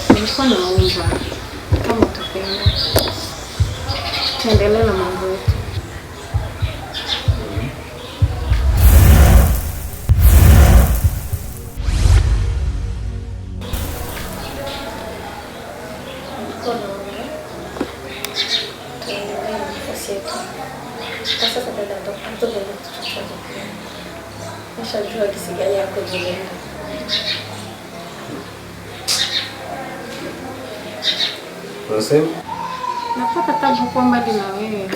Nilikuwa naomba kama utapenda tuendelee na mambo yetu. Sasa dada ndo anataka kutuchukua. Nishajua kisi gani yako jilenga. Unasema? Napata tabu kwa mbali na wewe.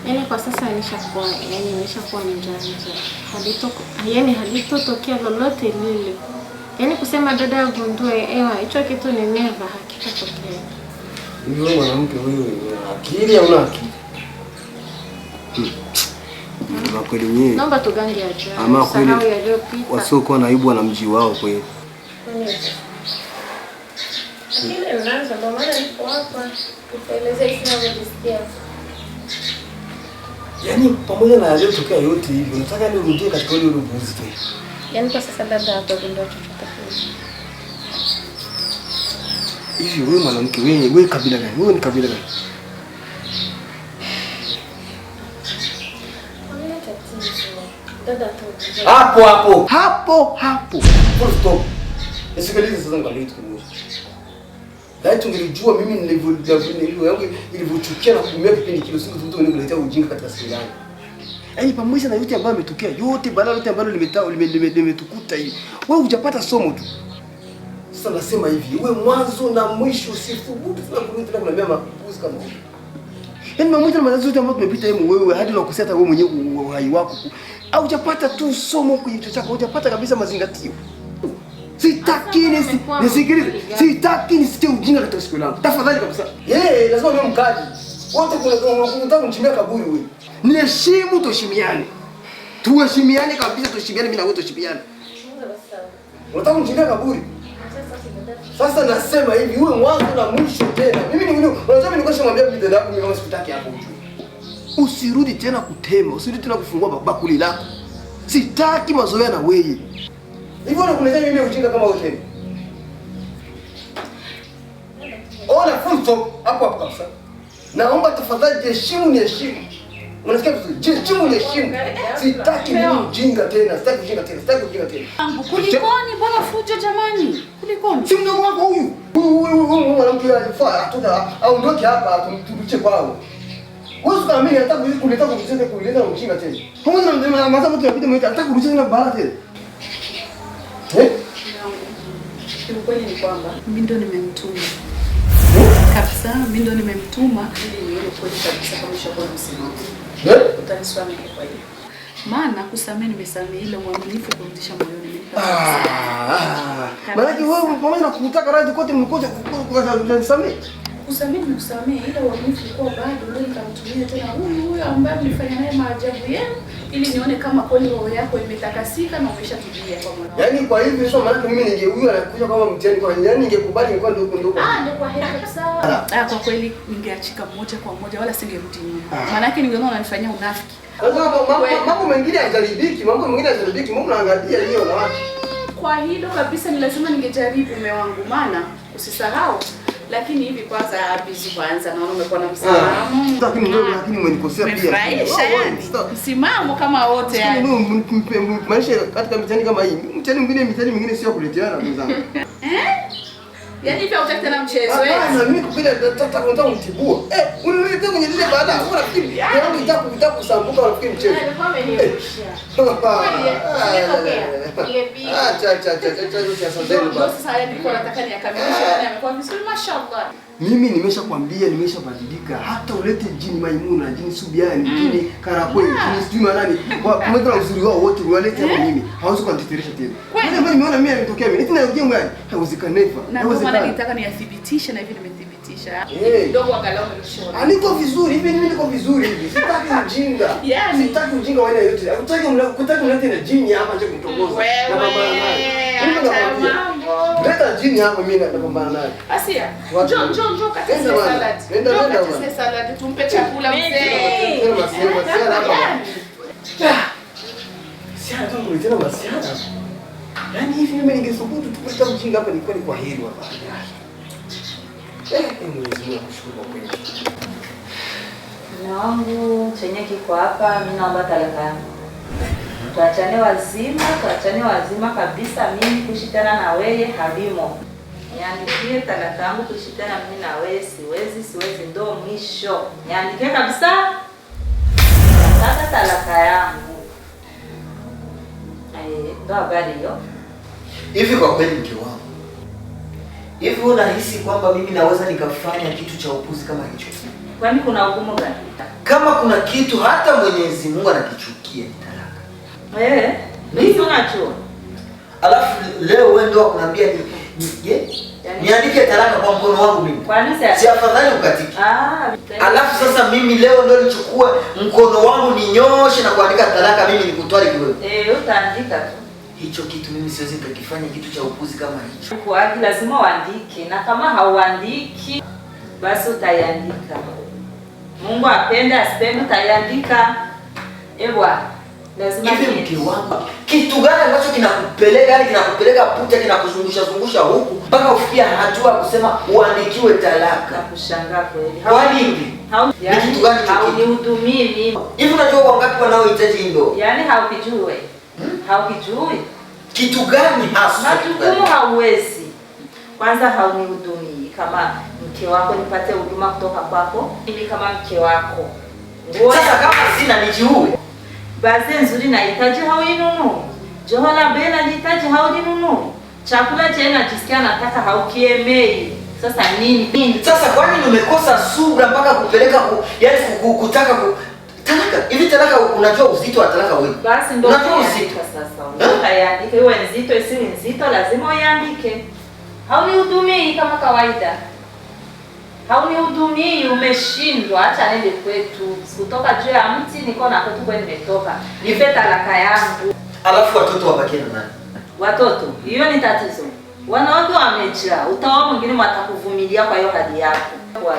Yaani kwa sasa nimeshakuwa njanja. Halitotokea lolote lile. Yaani kusema dada agundue hicho kitu ni never hakitatokea. Hivi wewe mwanamke wewe akili au una akili? Kwa kweli nyewe. Naomba tugange aje. Ama kweli wasiokuwa na aibu na mji wao kweli. Ile mnaanza ndo maana niko hapa kuelezea ninavyojisikia. Yaani pamoja na yaliyotokea yote hivi, unataka nirudie katika ile urubuzi tu. Yaani kwa sasa dada hapo ndio chochote kile. Hivi wewe mwanamke wewe kabila gani? Wewe ni kabila gani? Dada tu. Hapo. Full stop. Nisikilize sasa nikwambie kitu kimoja. Laiti ungelijua mimi nilivyo yangu ilivyochukia na kumea kipindi kile siku mtu ananiletea ujinga katika siku yangu. Yaani pamoja na yote ambayo yametokea, yote balaa yote ambalo limetukuta hii. Wewe hujapata somo tu. Sasa nasema hivi, wewe mwanzo na mwisho usithubutu tena kurudi tena kuniambia makuzi kama hivi. Yaani pamoja na matatizo yote ambayo tumepita wewe hadi unakosea hata wewe mwenyewe uhai wako. Au hujapata tu somo kwenye kichwa chako, hujapata kabisa mazingatio. Sitaki nisikilize. Sitaki nisikie ujinga katika siku yangu. Tafadhali kabisa. Lazima niwe mkali. Wote unataka kunichimbia kaburi wewe. Niheshimu tuheshimiane. Tuheshimiane kabisa, tuheshimiane mimi na wewe tuheshimiane. Unataka kunichimbia kaburi? Sasa nasema hivi, uwe mwanzo na mwisho tena. Mimi unajua mimi nilikuwa nimwambia bibi dada yangu mimi kama sikutaki hapo ujue. Usirudi tena kutema, usirudi tena kufungua bakuli lako. Sitaki mazoea na wewe. Hivyo unakuletea mimi ujinga kama wewe tena. Ona full stop hapo kabisa. Naomba tafadhali niheshimu. Unasikia vizuri? Heshimu. Sitaki mimi ujinga tena. Sitaki ujinga tena. Kulikoni? Mbona fujo jamani? Kulikoni? Si mdogo wako huyu. Huyu mwanamke alifaa aondoke hapa turuche kwao. Wewe kama mimi nataka kuleta ujinga tena. Pamoja na masafa tunapita mimi nataka kurudisha tena balaa tena. Ukweli ni kwamba mimi ndo nimemtuma. Kabisa mimi ndo nimemtuma ili nione kweli kabisa kama shakuwa msimamo. Utanisamehe kwa hiyo. Maana kusamehe nimesamehe, ile uaminifu kurudisha moyoni. Maana wewe pamoja na kutaka radhi kote mlikoje kunisamehe. Kusamehe ile uaminifu kwa bado ndio nikamtumia tena huyu ambaye mlifanya naye maajabu yenu ili nione kama kweli roho yako imetakasika na umeshatulia kwa moyo. Yaani kwa hivyo sio maana mimi huyu anakuja kama mtihani kwa nini ningekubali ningekuwa ndio huko. Ndio kwa heri kabisa. Kwa kweli ningeachika moja kwa moja wala singerudi nyuma. Maana yake ningeona unanifanyia unafiki. Mambo mengine hayajaribiki, Mungu anaangalia hiyo na watu. Kwa hilo kabisa ni lazima ningejaribu mume wangu, maana usisahau. Lakini hivi kwanza busy kwanza naona umekuwa na msimamo. Lakini umenikosea pia. Msimamo kama wote yani. Maisha katika mitani kama hii. Mitani mwingine sio kuleteana mwenzangu. Yaani hivi hutaki tena mchezo wewe? Hapana, mimi kupenda nataka kumtibua. Unaniletea kwenye lile baada. Unafikiri yangu nitaka kusambuka unafikiri mchezo. Alikuwa amenirushia. Sasa nilikuwa nataka niakamilishe na amekuwa vizuri mashallah. Mimi nimeshakwambia nimeshabadilika. Hata ulete jini Maimuna, jini Subiani, jini Karakwe, jini Stima nani. Pamoja na uzuri wao wote niwalete hapa mimi. Hawezi kuniteteresha tena. Wewe mbona nimeona mimi nimetokea mimi. Eti naongea ngani? Haiwezekani never. Na ndio maana nitaka niyathibitishe na hivi nimethibitisha. maisha. Eh. Ndio angalau umeshona. Niko vizuri hivi, mimi niko vizuri hivi. Sitaki ujinga. Yaani. Sitaki ujinga wa aina yoyote. Kutaki mlete na jini hapa nje kutongoza. Na pambana naye. Leta jini hapa mimi na pambana naye. Asia. Njoo kata salad. Nenda kata salad. Tumpe chakula mzee. Tena masiara hapa. Siara tu mlitena masiara. Yaani hivi mimi ningesubutu tu kuleta ujinga hapa nilikuwa ni kwa heri hapa. Mwenyezi Mungu akushukuru kwa kweli. Mume wangu chenye kiko hapa, mimi naomba talaka yangu. Tuachane wazima kabisa, mimi kuishi tena na wewe halimo. Niandikie talaka yangu, kuishi tena mimi na wewe siwezi, ndo mwisho. Niandikie kabisa. Sasa talaka yangu. Ndo habari hiyo. Hivi kwa kweli mke wangu, hivi unahisi kwamba mimi naweza nikafanya kitu cha upuzi kama hicho? Kwani kuna ugumu gani? Kama kuna kitu hata Mwenyezi Mungu anakichukia ni talaka. Mimi unacho. Alafu leo wewe ndio unaniambia niandike talaka kwa mkono wangu mimi. Kwani si afadhali ukatiki? Alafu sasa mimi leo ndio nichukue mkono wangu ninyoshe na kuandika talaka mimi nikutwale kiwewe. Utaandika tu. Hicho kitu mimi siwezi nikakifanya kitu cha upuzi kama hicho. Kwa lazima uandike, na kama hauandiki basi utaiandika. Mungu apenda asipende utaiandika. Lazima hivi mke wangu. Kitu gani ambacho kinakupeleka puta kinakuzungusha huku mpaka ufikia hatua kusema uandikiwe talaka? Kushangaa kweli. Kwa nini? Ni kitu gani hicho? Haunihudumii mimi. Hivi unajua wangapi wanaohitaji ndio? Yaani haukijui. Haukijui. Kitu gani hasa? Majukumu hauwezi. Kwanza haunihudumii kama mke wako, nipate huduma kutoka kwako. Mimi kama mke wako. Sasa kama sina nijiue. Basi nzuri nahitaji hauinunu. Johola bena nahitaji hauinunu. Chakula chenye najisikia nataka haukiemei. Sasa nini? Sasa kwani umekosa subra mpaka kupeleka kutaka talaka? Hivi talaka unajua uzito wa talaka wewe? Basi ndio unajua uzito sasa. Utaiandika iwe nzito isiwe nzito, lazima uiandike. Haunihudumii kama kawaida. Haunihudumii, umeshindwa. Acha nende kwetu. Sikutoka juu ya mti, niko na kwetu kwa nimetoka. Nipe talaka yangu. Alafu watoto wabaki na nani? Watoto, hiyo ni tatizo. Wanawake wamejaa. Utaoa mwingine mtakuvumilia kwa hiyo hadi yako.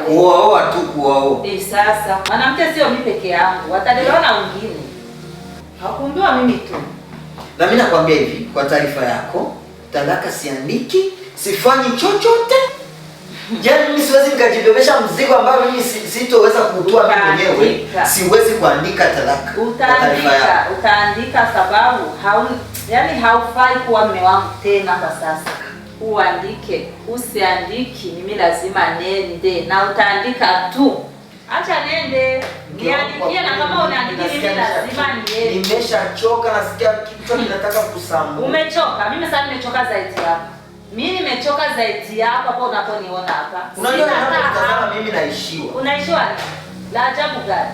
Kuoa tu kuoa. Sasa, mwanamke sio mimi peke yangu. Watalelewa na wengine. Hakumbiwa mimi tu. Na mimi nakwambia hivi, kwa taarifa yako, talaka siandiki, sifanyi chochote. Yaani mimi siwezi nikajibebesha mzigo ambao mimi sitoweza kuutoa mimi mwenyewe. Siwezi kuandika talaka. Utaandika sababu haufai kuwa mume wangu tena kwa sasa. Uandike, usiandiki, mimi lazima nende na utaandika tu. Acha nende. Niandikie, na kama unaandika mimi lazima niende. Nimeshachoka, nasikia kichwa kinataka kusamu. Umechoka? Mimi sasa nimechoka zaidi hapa. Mimi nimechoka zaidi hapa hapo unaponiona hapa. Unajua kama mimi naishiwa. Unaishiwa? La ajabu gani?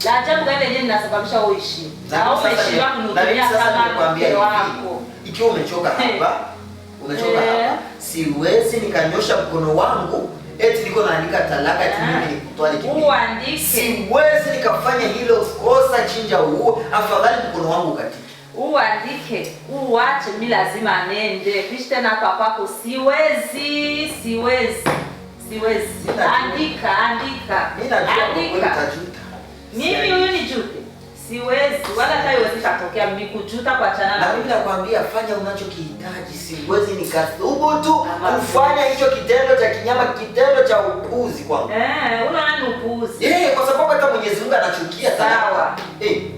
La ajabu gani yenyewe linasababisha uishi? Na umeshiwa kunihudumia kama mke wako. Ikiwa umechoka hapa, siwezi nikanyosha mkono wangu eti niko naandika talaka eti mimi nikutwale kipi. Uandike. Siwezi nikafanya hilo kosa, chinja huo, afadhali mkono wangu katiki. Uandike, uache, mimi lazima nende. Kishi tena hapa kwako siwezi. Andika. Mimi najua utajuta. Mimi huyu ni jute. Siwezi, wala hata iwezi katokea mimi kujuta kwa chana na mimi nakwambia fanya unachokihitaji. Siwezi nikathubutu kufanya hicho kitendo cha kinyama, kitendo cha upuzi kwangu. Unaona ni upuzi. Kwa sababu hata Mwenyezi Mungu anachukia sawa.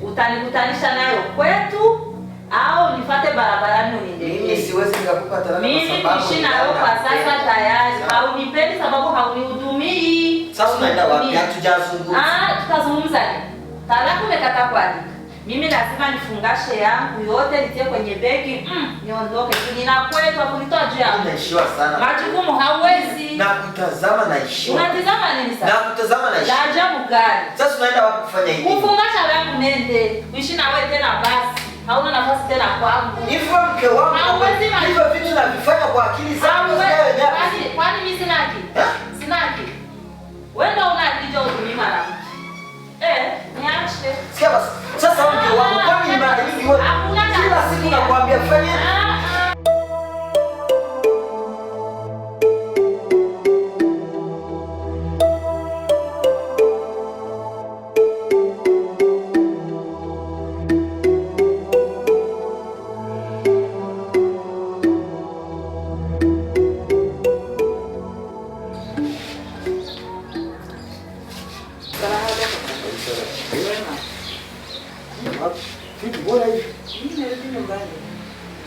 Utanikutanisha nayo kwetu au nifate barabarani uniendee. Mimi siwezi nikakupa talaka kwa sababu mimi nishi na wewe kwa sasa tayari. Haunipendi sababu haunihudumii. Sasa unaenda wapi? Hatujazungumza. Tutazungumza nini? Talaka umekataa kuandika. Mimi lazima nifungashe yangu yote nitie kwenye begi, niondoke. Nina kwetu hapo nitoa juu yangu. Unaishiwa sana. Majukumu hauwezi. Na kutazama naishiwa. Unatazama nini sasa? Na kutazama naishiwa. La ajabu gani? Sasa unaenda wapi kufanya hivi? Kufungasha yangu nende. Uishi na wewe tena basi. Hauna nafasi tena kwangu. Hivyo mke wangu. Hauwezi. Hivyo vitu navifanya kwa akili zangu. Kwani mimi sina akili? Sina sina akili. Wewe ndio una akili au mimi mwanamke? Niache. Sikia basi. Sasa wewe ndio wangu. Kwa nini mara nyingi wewe? Kila siku nakwambia fanye.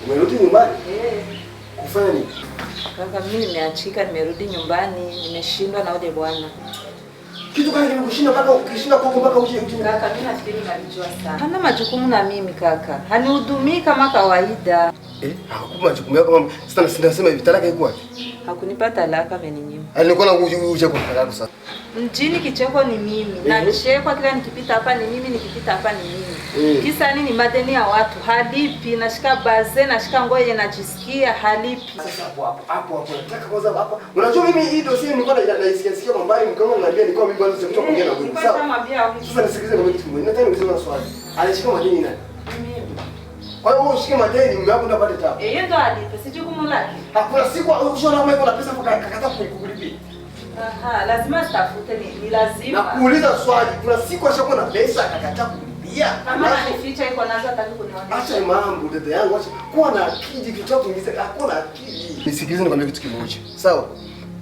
Umerudi nyumbani? Kufanya nini? Kaka, mimi nimeachika, nimerudi nyumbani, nimeshindwa na yule bwana. Kitu gani kimekushinda mpaka ukishinda kwako mpaka uje? Kaka, mimi nafikiri unanijua sana. Hana majukumu na mimi kaka. Hanihudumii kama kawaida. Hakupa majukumu yako mama. Sasa nasema hivi talaka iko wapi? Hakunipa talaka ameninyima. Alikuwa anakuja kwa talaka sasa. Mjini kicheko ni mimi. Nachekwa kila nikipita hapa ni mimi, nikipita hapa ni mimi. Kisa nini? Madeni ya watu halipi, nashika baze, nashika ngoye najisikia halipi. Sasa hapo nataka kwanza hapo. Unajua mimi hii dossier nilikuwa naisikia kwa mbali mkama unaniambia nilikuwa mimi bado sikutoka kuongea na wewe. Sawa. Sasa nisikilize na kitu kimoja. Nataka niulize swali. Alishika madeni nani? Mimi. Kwa hiyo wewe ushike madeni mume wako ndo apate tabu. Yeye ndo alipe, si jukumu lake. Hakuna siku ukishona kama iko na pesa kakataa kukulipia. Aha, lazima stafute ni lazima. Na kuuliza swali, kuna siku ashakuwa na pesa akakataa kulipia. Kama anificha iko nazo hataki kunionyesha. Acha mambo dada yangu, acha kuwa na akili, kitu chako kingiza, hakuna akili. Nisikilize nikwambie kitu kimoja. Sawa?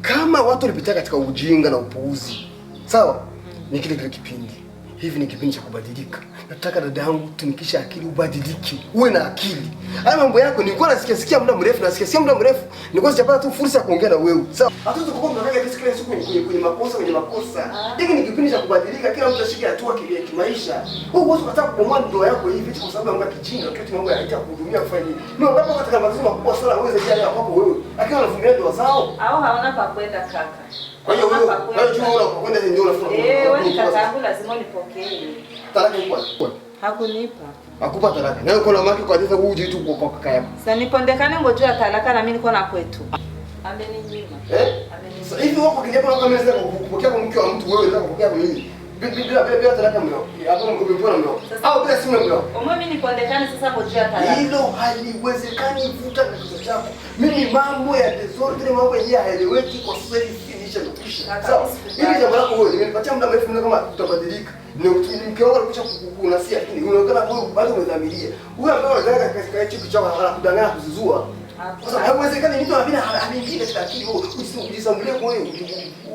Kama watu walipitia katika ujinga na upuuzi. Sawa? Ni kile kipindi. Hivi ni kipindi cha kubadilika. Nataka dada yangu tunikisha akili, ubadilike. Uwe na akili. Haya mambo yako nilikuwa nasikia muda mrefu, nilikuwa sijapata tu fursa ya kuongea na wewe. Sawa? Hatuwezi kuwa tunataka kila siku kwenye makosa. Hiki ni kipindi cha kubadilika, kila mtu ashike hatua kimaisha. Wewe huwezi kutaka kubomoa ndoa yako hivi kwa sababu mambo ya kijinga, wakati mambo ya kuhudumia kufanya nini. Ni wangapi katika mazima makubwa sana wewe zaidi ya hapo wewe. Lakini wanavumilia ndoa zao. Au haona pa kwenda kaka. Kwa hiyo wewe jua unapokwenda ndio unafunga. Wewe ni kaka yangu lazima unipokee. Talaka iko wapi? Hakunipa. Hakupa talaka. Na uko na maki kwa sasa uje tu kwa kaka yako. Sasa nipondekane ngojua talaka na mimi niko na kwetu. Ameninyima. Sasa hivi wako kijana kama mimi sasa kupokea kwa mke wa mtu wewe unataka kupokea kwa mimi. Bila talaka mlao. Hapo mkopona mlao. Au bila simu mlao. Mimi nipondekane sasa ngojua talaka. Hilo haliwezekani, vuta na kichwa chako. Mimi mambo ya desordre, mambo yenyewe haeleweki kwa sasa hivi finisha ndio. Sawa. Hili jambo lako wewe nimenipatia muda mrefu kama tutabadilika. Ni mke wangu alikuja kukunasia lakini unaonekana wewe bado umedhamiria. Huyu ambaye anataka katika hicho kichwa anakudanganya kuzuzua. Sasa haiwezekani mtu anabina anaingia katika akili wewe usijisambulie kwa wewe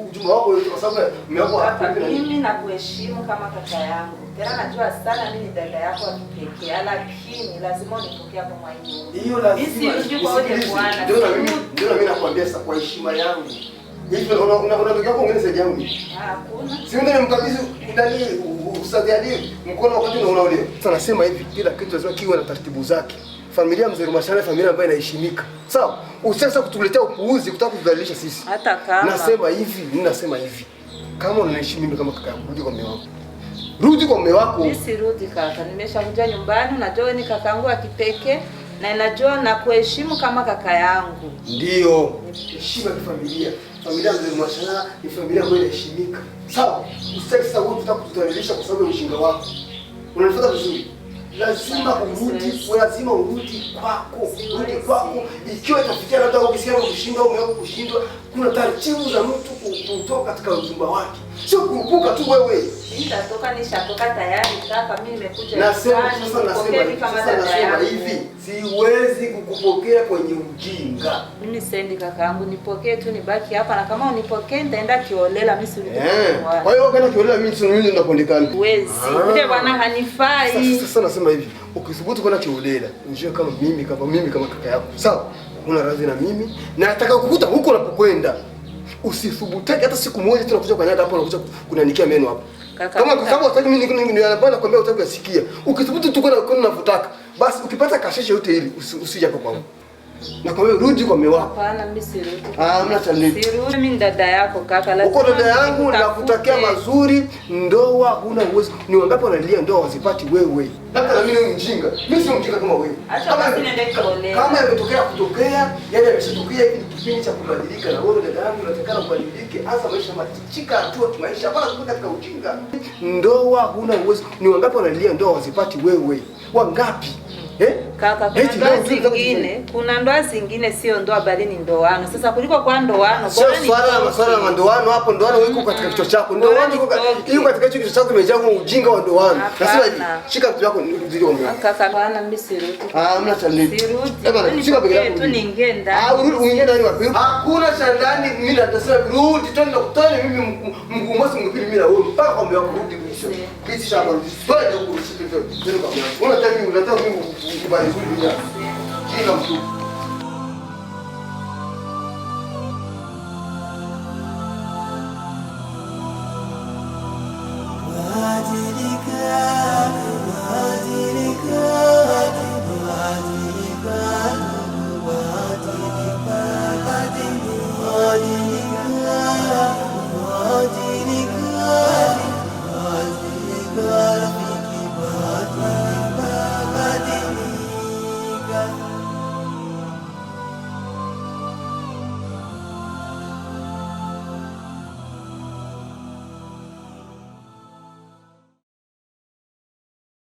ujumbe wako wewe kwa sababu mmekuwa hapa. Mimi nakuheshimu kama kaka yangu. Tena najua sana mimi ni dada yako wa kipekee, lakini lazima unipokee kwa mwaini. Hiyo lazima. Sisi kwa wote bwana. Ndio mimi nakwambia sasa kwa heshima yangu. Hivi unatokea kwa ngine zaidi yangu. Hakuna. Si ndio nimkabidhi ndani usadiadi mkono wakati unaolewa. Sasa nasema hivi kila kitu lazima kiwe na taratibu zake. Familia Mzee Rumashana familia ambayo inaheshimika. Sawa? Usisasa kutuletea upuuzi kutaka kudhalilisha sisi. Hata kama mimi nasema hivi. Kama unaniheshimu mimi kama kaka yangu, rudi kwa mume wako. Rudi kwa mume wako. Mimi sirudi kaka. Nimeshakuja nyumbani, unajua wewe ni kaka yangu wa kipekee na ninajua na kuheshimu kama kaka yangu. Ndio. Heshima ya familia. Familia Mzee Rumashana ni familia ambayo inaheshimika. Sawa? Usitaki sasa wewe kutaka kutudhalilisha kwa sababu ya ushinga wako. Unanifuata vizuri? Lazima urudi kwako. Ikiwa itafikia labda ukisikia kushindwa au umeo kushindwa, kuna taratibu za mtu kutoka katika uzumba wake. Sio kurupuka tu wewe. Nishatoka tayari kaka, mimi nimekuja. Nasema hivi, siwezi kukupokea kwenye ujinga. Mimi sendi kaka yangu, nipokee tu nibaki hapa na kama unipokee nitaenda kiolela mimi si ulikuwa. Kwa hiyo kana kiolela mimi ndio napondekana. Huwezi. Ule bwana hanifai. Sasa nasema hivi, ukithubutu kwenda kiolela, unjue kama mimi kama kaka yako. Sawa? Una radhi na mimi na nataka kukuta huko unapokwenda. Usithubutake hata siku moja tu unakuja kanyada hapo unakuja kunanikia meno hapo. Kama kwa sababu unataka mimi ninapanda kwambia utaki kusikia. Ukithubutu tu kwenda unavutaka. Basi ukipata kasheshe yote hili usije hapo kwangu. Nakwambia rudi kwa mume wako. Hapana, mimi sirudi. Mna cha nini? Sirudi, mimi dada yako kaka. Lazima uko dada yangu nakutakia mazuri, ndoa huna uwezo. Ni wangapi wanalia ndoa wasipati wewe? Labda na mimi ni mjinga. Mimi sio mjinga kama wewe. Kama imetokea kutokea, yani imeshatokea hivi kipindi cha kubadilika na wewe dada yangu unatakana kubadilike. Hasa maisha matichika hatua maisha hapana kutoka katika ujinga. Ndoa huna uwezo. Ni wangapi wanalia ndoa wasipati wewe? Wangapi? Kaka, kuna ndoa zingine sio ndoa bali ni ndoano. Sasa kuliko kwa ndoano, sio swala la ndoano hapo, ndoano iko katika kichwa chako. Ndoano iko katika kichwa chako imejaa kwa ujinga wa ndoano. Nasema hivi, shika kitu chako ndio ongea. Kaka, bwana mimi sirudi. Mna cha nini? Sirudi. Shika bega lako. Tu niingie ndani. Uingie ndani wapi? Hakuna cha ndani, mimi natasema rudi twende kutana mimi mguu mosi mguu pili mimi na wewe mpaka kwa mimi kurudi mwisho. Kiti shamba rudi. Twende kurudi twende kwa mimi. Unataka mimi kubali zuri bila. Kila mtu